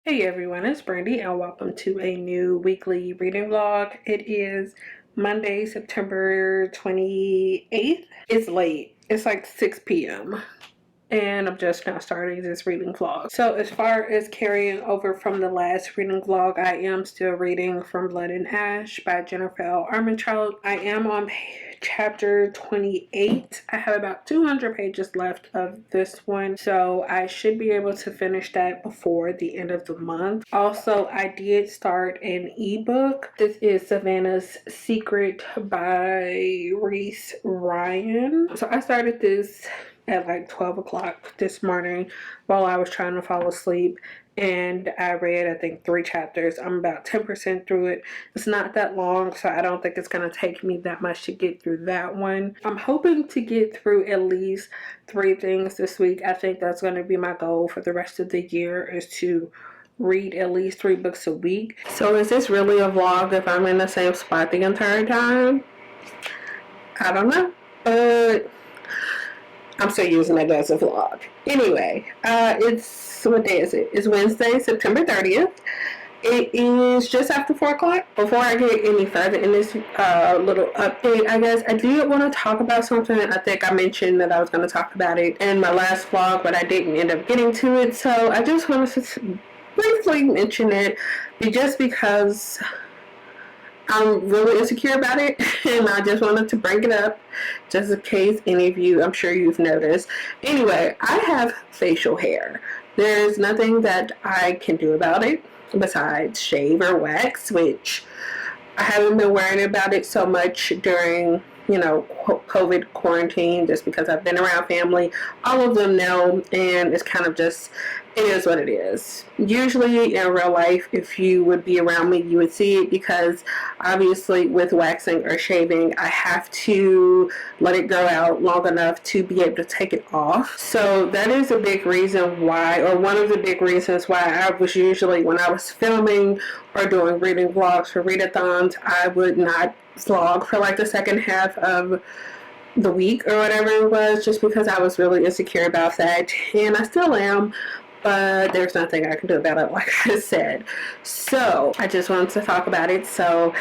Hey everyone, it's Brandy and welcome to a new weekly reading vlog. It is Monday, September 28th. It's late. It's like 6 p.m. and I'm just now starting this reading vlog. So as far as carrying over from the last reading vlog, I am still reading From Blood and Ash by Jennifer L. Armentrout. I am on chapter 28. I have about 200 pages left of this one, so I should be able to finish that before the end of the month. Also, I did start an ebook. This is Savannah's Secret by Reese Ryan. So I started this at like 12 o'clock this morning while I was trying to fall asleep, and I read I think 3 chapters. I'm about 10% through it. It's not that long, so I don't think it's going to take me that much to get through that one. I'm hoping to get through at least 3 things this week. I think that's going to be my goal for the rest of the year, is to read at least 3 books a week. So is this really a vlog if I'm in the same spot the entire time? I don't know, but I'm still using it as a vlog. Anyway, what day is it? It's Wednesday, September 30th. It is just after 4 o'clock. Before I get any further in this little update, I guess, I did want to talk about something. I think I mentioned that I was going to talk about it in my last vlog, but I didn't end up getting to it. So I just wanted to briefly mention it, just because I'm really insecure about it, and I just wanted to bring it up just in case any of you, I'm sure you've noticed. Anyway, I have facial hair. There's nothing that I can do about it besides shave or wax, which I haven't been worrying about it so much during, COVID quarantine, just because I've been around family. All of them know, and it's kind of just, it is what it is. Usually in real life, if you would be around me, you would see it, because obviously with waxing or shaving, I have to let it grow out long enough to be able to take it off. So that is a big reason why, or one of the big reasons why I was usually, when I was filming or doing reading vlogs for readathons, I would not vlog for like the second half of the week or whatever it was, just because I was really insecure about that, and I still am, but there's nothing I can do about it, like I said. So I just wanted to talk about it so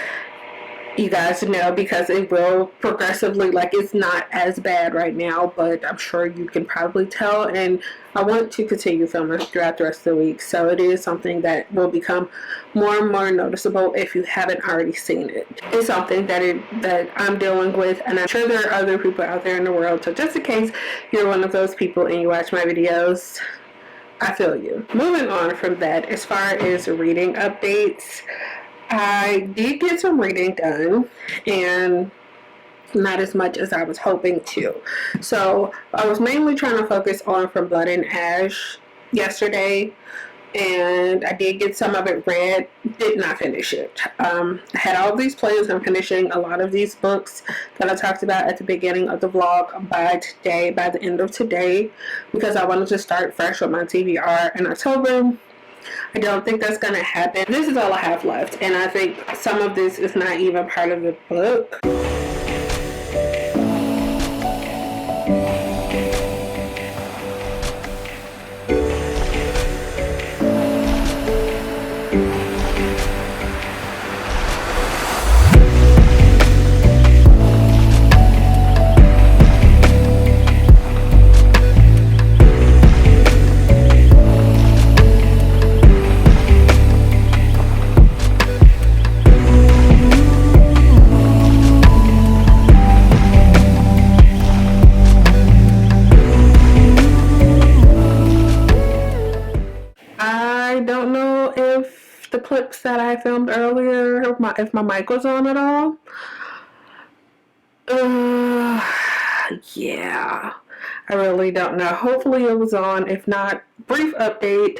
you guys know, because it will progressively, like, it's not as bad right now, but I'm sure you can probably tell, and I want to continue filming throughout the rest of the week, so it is something that will become more and more noticeable if you haven't already seen it. It's something that I'm dealing with, and I'm sure there are other people out there in the world, so just in case you're one of those people and you watch my videos, I feel you. Moving on from that, as far as reading updates, I did get some reading done, and not as much as I was hoping to. So I was mainly trying to focus on From Blood and Ash yesterday, and I did get some of it read, did not finish it. I had all these plans on finishing a lot of these books that I talked about at the beginning of the vlog by the end of today, because I wanted to start fresh with my TBR in October. I don't think that's going to happen. This is all I have left, and I think some of this is not even part of the book. I don't know if the clips that I filmed earlier, if my mic was on at all. Yeah, I really don't know. Hopefully it was on. If not, brief update.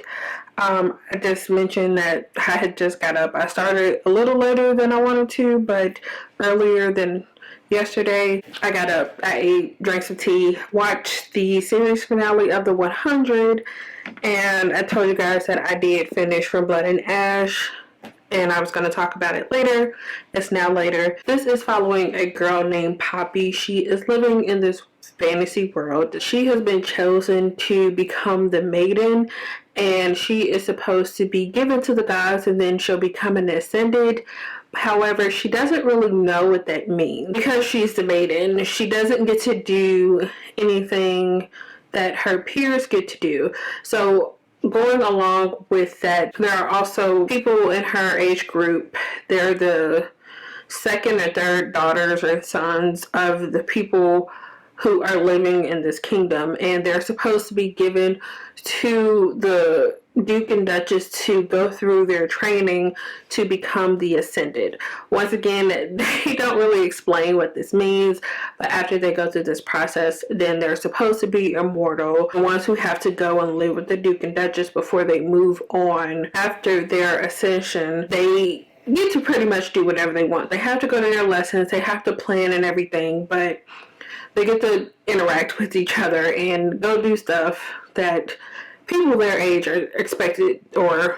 I just mentioned that I had just got up. I started a little later than I wanted to, but earlier than yesterday. I got up, I ate, drank some tea, watched the series finale of the 100, and I told you guys that I did finish From Blood and Ash, and I was going to talk about it later. It's now later. This is following a girl named Poppy. She is living in this fantasy world. She has been chosen to become the maiden, and she is supposed to be given to the gods and then she'll become an ascended. However, she doesn't really know what that means because she's the maiden. She doesn't get to do anything that her peers get to do. So going along with that, there are also people in her age group. They're the second or third daughters or sons of the people who are living in this kingdom, and they're supposed to be given to the Duke and Duchess to go through their training to become the Ascended. Once again, they don't really explain what this means, but after they go through this process, then they're supposed to be immortal. The ones who have to go and live with the Duke and Duchess before they move on after their ascension, they get to pretty much do whatever they want. They have to go to their lessons, they have to plan and everything, but they get to interact with each other and go do stuff that people their age are expected, or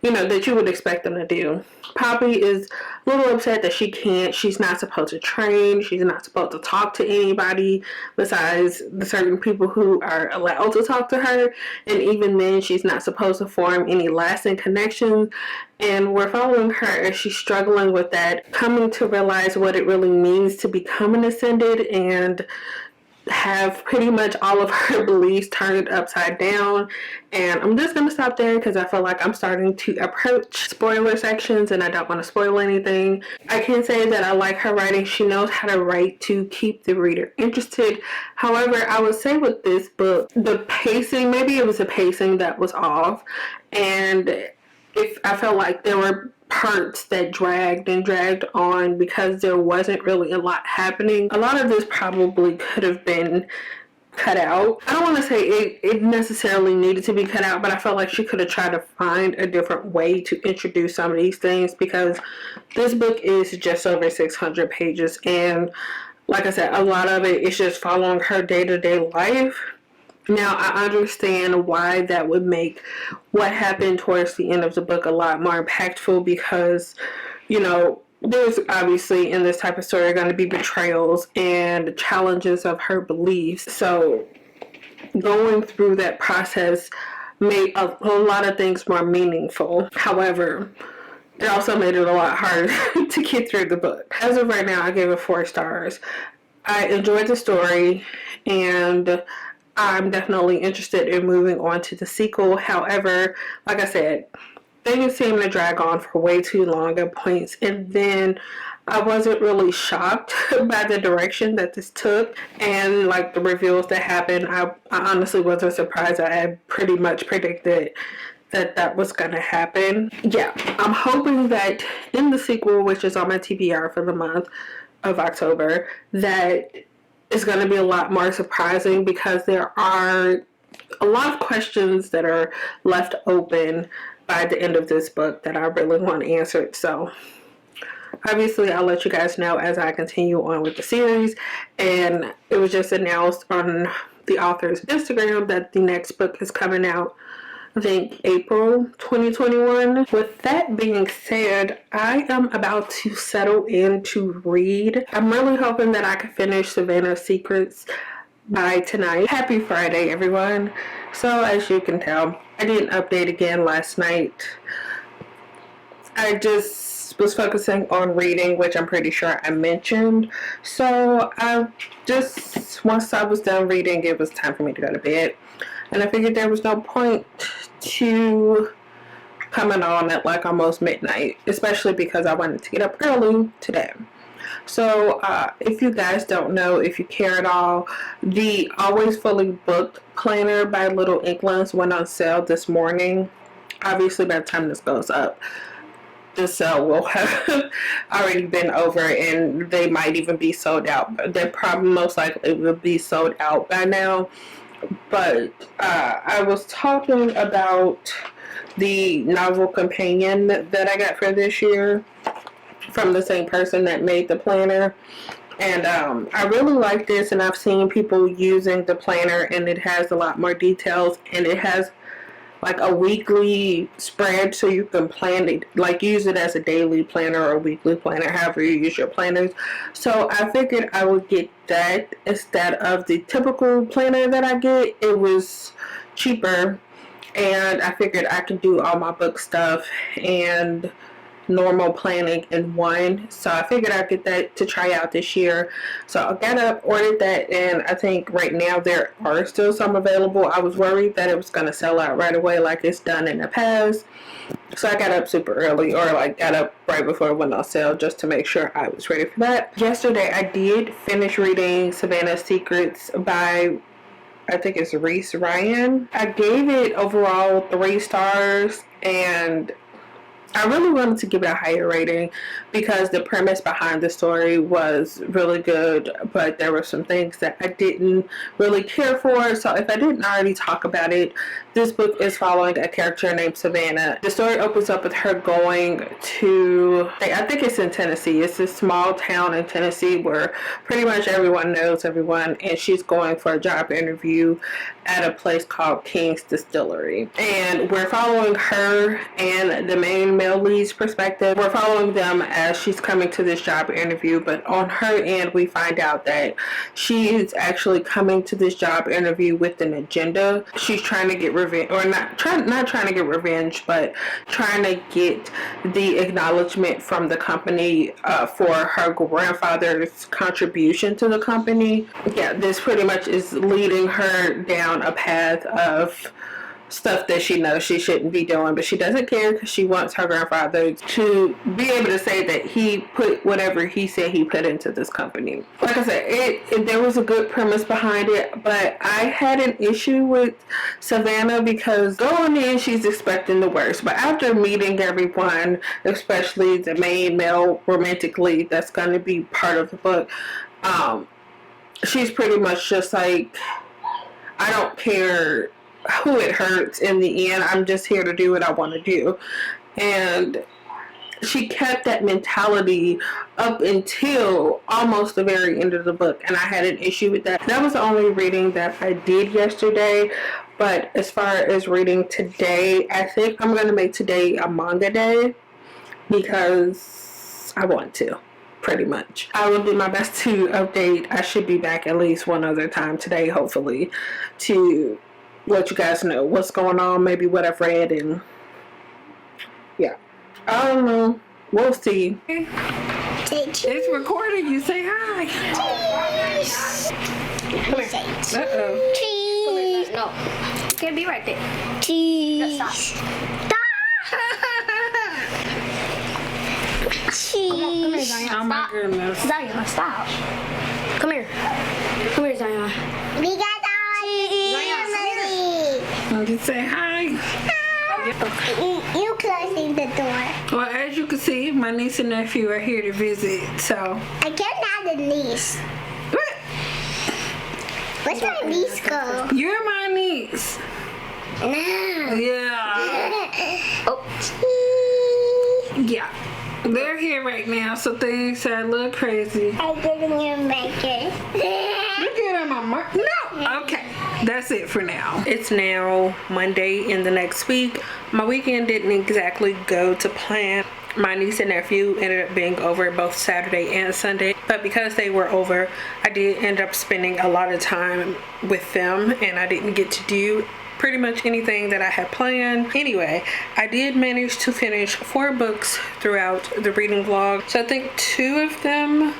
that you would expect them to do. Poppy is a little upset that she's not supposed to train, she's not supposed to talk to anybody besides the certain people who are allowed to talk to her, and even then she's not supposed to form any lasting connections, and we're following her as she's struggling with that, coming to realize what it really means to become an Ascended and have pretty much all of her beliefs turned upside down. And I'm just going to stop there because I feel like I'm starting to approach spoiler sections and I don't want to spoil anything. I can say that I like her writing. She knows how to write to keep the reader interested. However, I would say with this book, the pacing, maybe it was the pacing that was off, and if I felt like there were parts that dragged on because there wasn't really a lot happening. A lot of this probably could have been cut out. I don't want to say it necessarily needed to be cut out, but I felt like she could have tried to find a different way to introduce some of these things, because this book is just over 600 pages, and like I said, a lot of it is just following her day-to-day life. Now, I understand why that would make what happened towards the end of the book a lot more impactful, because, there's obviously in this type of story going to be betrayals and challenges of her beliefs. So going through that process made a lot of things more meaningful. However, it also made it a lot harder to get through the book. As of right now, I gave it 4 stars. I enjoyed the story, and I'm definitely interested in moving on to the sequel. However, like I said, things seem to drag on for way too long at points, and then I wasn't really shocked by the direction that this took, and like the reveals that happened, I honestly wasn't surprised. I had pretty much predicted that was going to happen. Yeah, I'm hoping that in the sequel, which is on my TBR for the month of October, that it's going to be a lot more surprising, because there are a lot of questions that are left open by the end of this book that I really want answered. So obviously I'll let you guys know as I continue on with the series, and it was just announced on the author's Instagram that the next book is coming out, I think April 2021. With that being said, I am about to settle in to read. I'm really hoping that I can finish Savannah's Secrets by tonight. Happy Friday, everyone. So as you can tell, I didn't update again last night. I just was focusing on reading, which I'm pretty sure I mentioned. So once I was done reading, it was time for me to go to bed. And I figured there was no point to coming on at like almost midnight, especially because I wanted to get up early today. So if you guys don't know, if you care at all, the Always Fully Booked planner by Little Inklings went on sale this morning. Obviously, by the time this goes up, the sale will have already been over, and they might even be sold out. They probably most likely will be sold out by now. But I was talking about the novel companion that I got for this year from the same person that made the planner, and I really like this, and I've seen people using the planner, and it has a lot more details, and it has like a weekly spread, so you can plan it, like use it as a daily planner or a weekly planner, however you use your planners. So I figured I would get that instead of the typical planner that I get. It was cheaper, and I figured I could do all my book stuff and normal planning in one. So I figured I'd get that to try out this year. So I got up, ordered that, and I think right now there are still some available. I was worried that it was going to sell out right away like it's done in the past. So I got up super early, or like got up right before it went on sale, just to make sure I was ready for that. Yesterday I did finish reading Savannah's Secrets by, I think it's Reese Ryan. I gave it overall 3 stars, and I really wanted to give it a higher rating because the premise behind the story was really good, but there were some things that I didn't really care for. So if I didn't already talk about it, this book is following a character named Savannah. The story opens up with her going to, I think it's in Tennessee. It's a small town in Tennessee where pretty much everyone knows everyone, and she's going for a job interview at a place called King's Distillery. And we're following her and the main male lead's perspective. We're following them as she's coming to this job interview, but on her end we find out that she is actually coming to this job interview with an agenda. She's trying to get revenge, or not trying to get revenge, but trying to get the acknowledgement from the company for her grandfather's contribution to the company. Yeah, this pretty much is leading her down a path of stuff that she knows she shouldn't be doing, but she doesn't care because she wants her grandfather to be able to say that he put whatever he said he put into this company. Like I said, there was a good premise behind it, but I had an issue with Savannah because going in she's expecting the worst, but after meeting everyone, especially the main male romantic lead that's going to be part of the book, she's pretty much just like, I don't care who it hurts in the end, I'm just here to do what I want to do. And she kept that mentality up until almost the very end of the book, and I had an issue with that. That was the only reading that I did yesterday, but as far as reading today, I think I'm going to make today a manga day because I want to. Pretty much. I will do my best to update. I should be back at least one other time today, hopefully, to let you guys know what's going on, maybe what I've read, and yeah. I don't know. We'll see. It's recording. You say hi. Cheese. Come here. Uh-oh. Cheese. No. You can't be right there. Cheese. Stop. Cheese. Come here, Zion. Oh my goodness. Zion, stop. Come here. Come here, Zion. We got our You say hi. You closing the door. Well, as you can see, my niece and nephew are here to visit, so. I can't have a niece. What? Where's my niece go? You're my niece. No. Yeah. Oh. Yeah. They're here right now, so things are a little crazy. I'm getting your maker. Look at my mark. No. Okay. That's it for now. It's now Monday in the next week. My weekend didn't exactly go to plan. My niece and nephew ended up being over both Saturday and Sunday, but because they were over, I did end up spending a lot of time with them, and I didn't get to do pretty much anything that I had planned. Anyway, I did manage to finish 4 books throughout the reading vlog. So I think 2 of them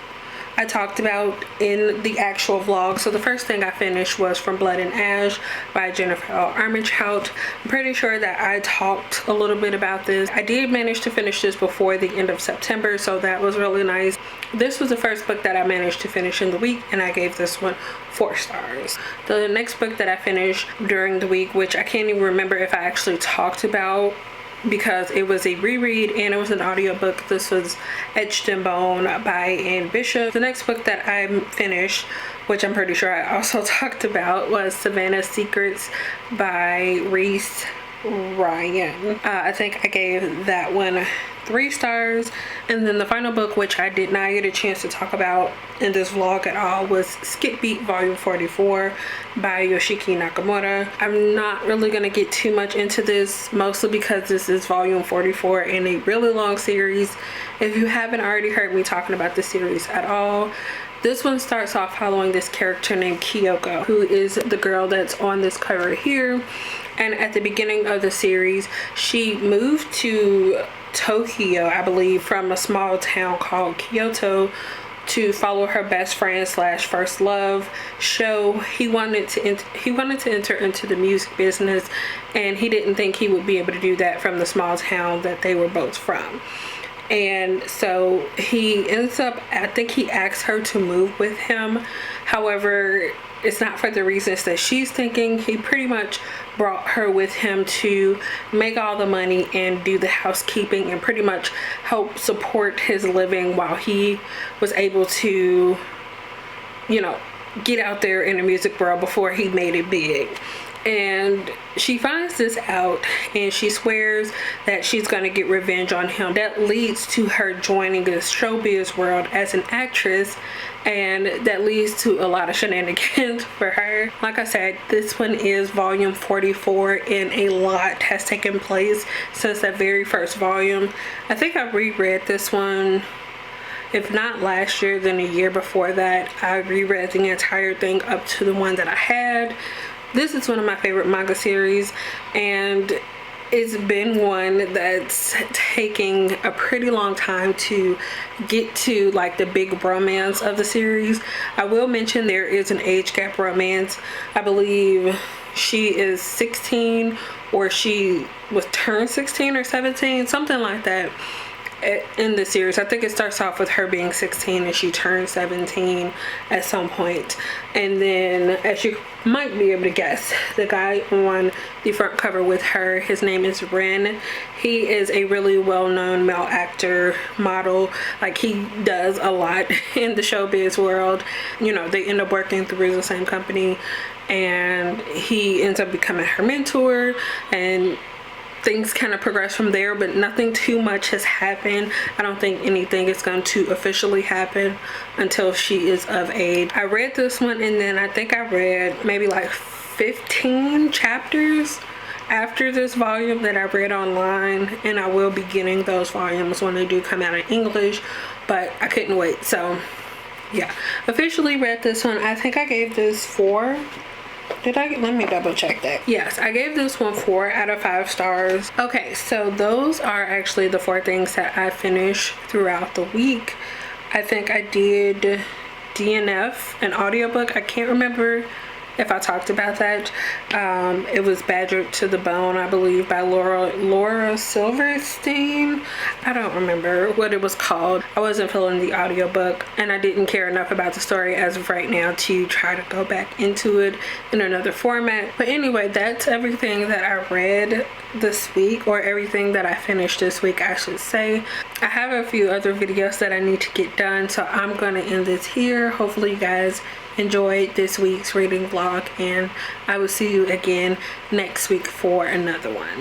I talked about in the actual vlog. So the first thing I finished was From Blood and Ash by Jennifer L. Armentrout. I'm pretty sure that I talked a little bit about this. I did manage to finish this before the end of September, so that was really nice. This was the first book that I managed to finish in the week, and I gave this one 4 stars. The next book that I finished during the week, which I can't even remember if I actually talked about because it was a reread and it was an audiobook. This was Etched in Bone by Anne Bishop. The next book that I finished, which I'm pretty sure I also talked about, was Savannah's Secrets by Reese Ryan. I think I gave that one 3 stars. And then the final book, which I did not get a chance to talk about in this vlog at all, was Skip Beat Volume 44 by Yoshiki Nakamura. I'm not really going to get too much into this, mostly because this is volume 44 in a really long series. If you haven't already heard me talking about this series at all, This one starts off following this character named Kyoko, who is the girl that's on this cover here. And at the beginning of the series, she moved to Tokyo, I believe, from a small town called Kyoto to follow her best friend slash first love show. He wanted to enter into the music business, and he didn't think he would be able to do that from the small town that they were both from. And so he ends up, I think he asked her to move with him. However, it's not for the reasons that she's thinking. He pretty much brought her with him to make all the money and do the housekeeping and pretty much help support his living while he was able to, you know, get out there in the music world before he made it big. And she finds this out and she swears that she's going to get revenge on him. That leads to her joining the showbiz world as an actress, and that leads to a lot of shenanigans for her. Like I said, this one is volume 44 and a lot has taken place since that very first volume. I think I reread this one, if not last year, then a year before that. I reread the entire thing up to the one that I had. This is one of my favorite manga series, and it's been one that's taking a pretty long time to get to, like, the big romance of the series. I will mention there is an age gap romance. I believe she is 16, or she was turned 16 or 17, something like that, in the series. I think it starts off with her being 16 and she turns 17 at some point. And then, as you might be able to guess, the guy on the front cover with her, his name is Ren. He is a really well-known male actor, model. Like, he does a lot in the showbiz world. You know, they end up working through the same company, and he ends up becoming her mentor, and things kind of progress from there, but nothing too much has happened. I don't think anything is going to officially happen until she is of age. I read this one, and then I think I read maybe like 15 chapters after this volume that I read online, and I will be getting those volumes when they do come out in English, but I couldn't wait. So yeah, officially read this one. I think I gave this 4. Let me double check that. Yes, I gave this one 4 out of 5 stars. Okay, so those are actually the 4 things that I finished throughout the week. I think I did DNF, an audiobook. I can't remember if I talked about that. It was Badgered to the Bone, I believe, by Laura Silverstein. I don't remember what it was called. I wasn't feeling the audiobook, and I didn't care enough about the story as of right now to try to go back into it in another format. But anyway, that's everything that I read this week, or everything that I finished this week, I should say. I have a few other videos that I need to get done, so I'm gonna end this here. Hopefully you guys enjoyed this week's reading vlog, and I will see you again next week for another one.